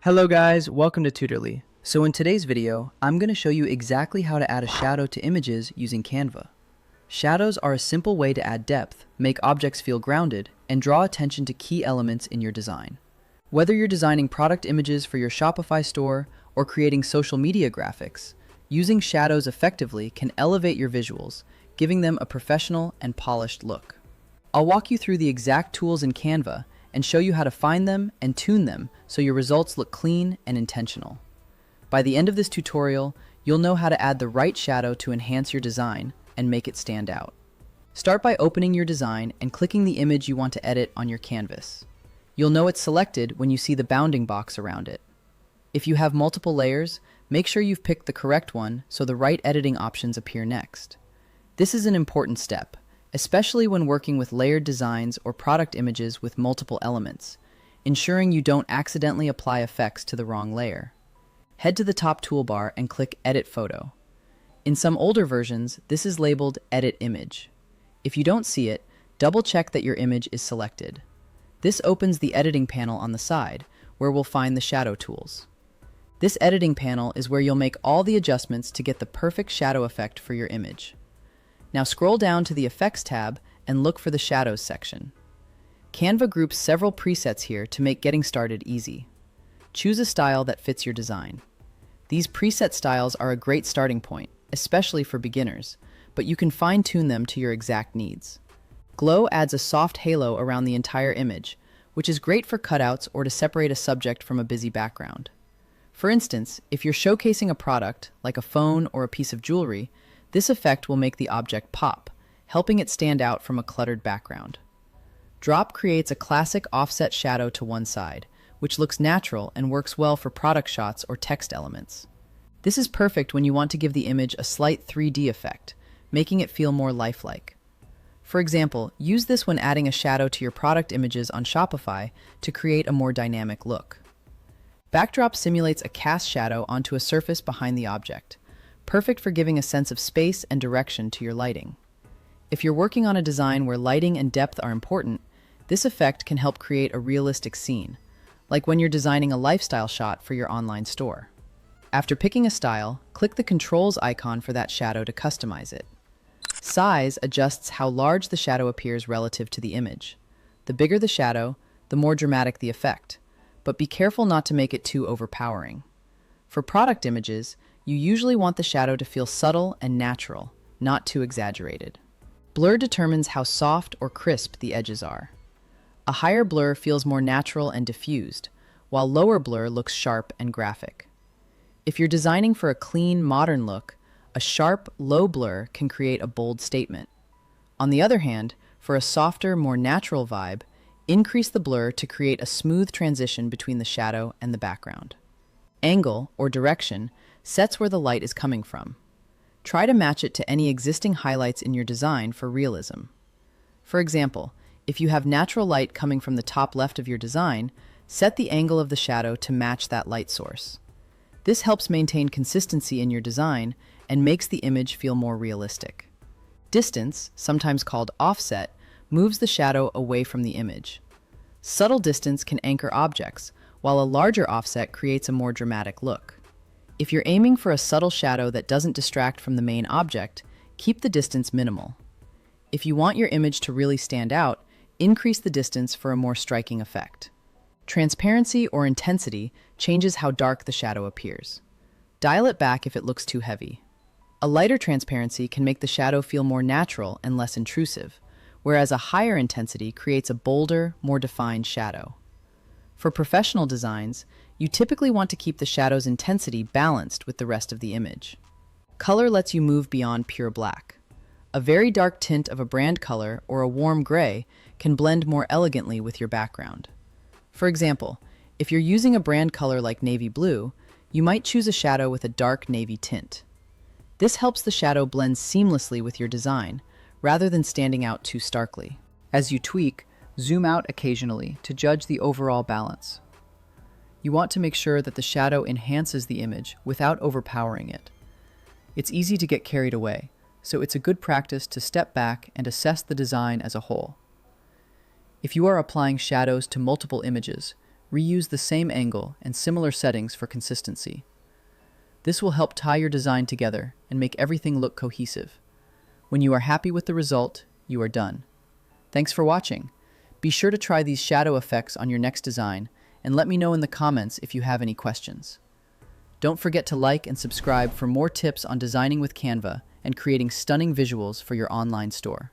Hello guys, welcome to Tutorly. So in today's video, I'm going to show you exactly how to add a shadow to images using Canva. Shadows are a simple way to add depth, make objects feel grounded, and draw attention to key elements in your design. Whether you're designing product images for your Shopify store or creating social media graphics, using shadows effectively can elevate your visuals, giving them a professional and polished look. I'll walk you through the exact tools in Canva and show you how to find them and tune them so your results look clean and intentional. By the end of this tutorial, you'll know how to add the right shadow to enhance your design and make it stand out. Start by opening your design and clicking the image you want to edit on your canvas. You'll know it's selected when you see the bounding box around it. If you have multiple layers, make sure you've picked the correct one so the right editing options appear next. This is an important step, especially when working with layered designs or product images with multiple elements, ensuring you don't accidentally apply effects to the wrong layer. Head to the top toolbar and click Edit Photo. In some older versions, this is labeled Edit Image. If you don't see it, double-check that your image is selected. This opens the editing panel on the side, where we'll find the shadow tools. This editing panel is where you'll make all the adjustments to get the perfect shadow effect for your image. Now scroll down to the Effects tab and look for the Shadows section. Canva groups several presets here to make getting started easy. Choose a style that fits your design. These preset styles are a great starting point, especially for beginners, but you can fine-tune them to your exact needs. Glow adds a soft halo around the entire image, which is great for cutouts or to separate a subject from a busy background. For instance, if you're showcasing a product, like a phone or a piece of jewelry, this effect will make the object pop, helping it stand out from a cluttered background. Drop creates a classic offset shadow to one side, which looks natural and works well for product shots or text elements. This is perfect when you want to give the image a slight 3D effect, making it feel more lifelike. For example, use this when adding a shadow to your product images on Shopify to create a more dynamic look. Backdrop simulates a cast shadow onto a surface behind the object, perfect for giving a sense of space and direction to your lighting. If you're working on a design where lighting and depth are important, this effect can help create a realistic scene, like when you're designing a lifestyle shot for your online store. After picking a style, click the controls icon for that shadow to customize it. Size adjusts how large the shadow appears relative to the image. The bigger the shadow, the more dramatic the effect, but be careful not to make it too overpowering. For product images, you usually want the shadow to feel subtle and natural, not too exaggerated. Blur determines how soft or crisp the edges are. A higher blur feels more natural and diffused, while lower blur looks sharp and graphic. If you're designing for a clean, modern look, a sharp, low blur can create a bold statement. On the other hand, for a softer, more natural vibe, increase the blur to create a smooth transition between the shadow and the background. Angle, or direction, sets where the light is coming from. Try to match it to any existing highlights in your design for realism. For example, if you have natural light coming from the top left of your design, set the angle of the shadow to match that light source. This helps maintain consistency in your design and makes the image feel more realistic. Distance, sometimes called offset, moves the shadow away from the image. Subtle distance can anchor objects, while a larger offset creates a more dramatic look. If you're aiming for a subtle shadow that doesn't distract from the main object, keep the distance minimal. If you want your image to really stand out, increase the distance for a more striking effect. Transparency or intensity changes how dark the shadow appears. Dial it back if it looks too heavy. A lighter transparency can make the shadow feel more natural and less intrusive, whereas a higher intensity creates a bolder, more defined shadow. For professional designs, you typically want to keep the shadow's intensity balanced with the rest of the image. Color lets you move beyond pure black. A very dark tint of a brand color or a warm gray can blend more elegantly with your background. For example, if you're using a brand color like navy blue, you might choose a shadow with a dark navy tint. This helps the shadow blend seamlessly with your design, rather than standing out too starkly. As you tweak, zoom out occasionally to judge the overall balance. You want to make sure that the shadow enhances the image without overpowering it. It's easy to get carried away, so it's a good practice to step back and assess the design as a whole. If you are applying shadows to multiple images, reuse the same angle and similar settings for consistency. This will help tie your design together and make everything look cohesive. When you are happy with the result, you are done. Thanks for watching. Be sure to try these shadow effects on your next design and let me know in the comments if you have any questions. Don't forget to like and subscribe for more tips on designing with Canva and creating stunning visuals for your online store.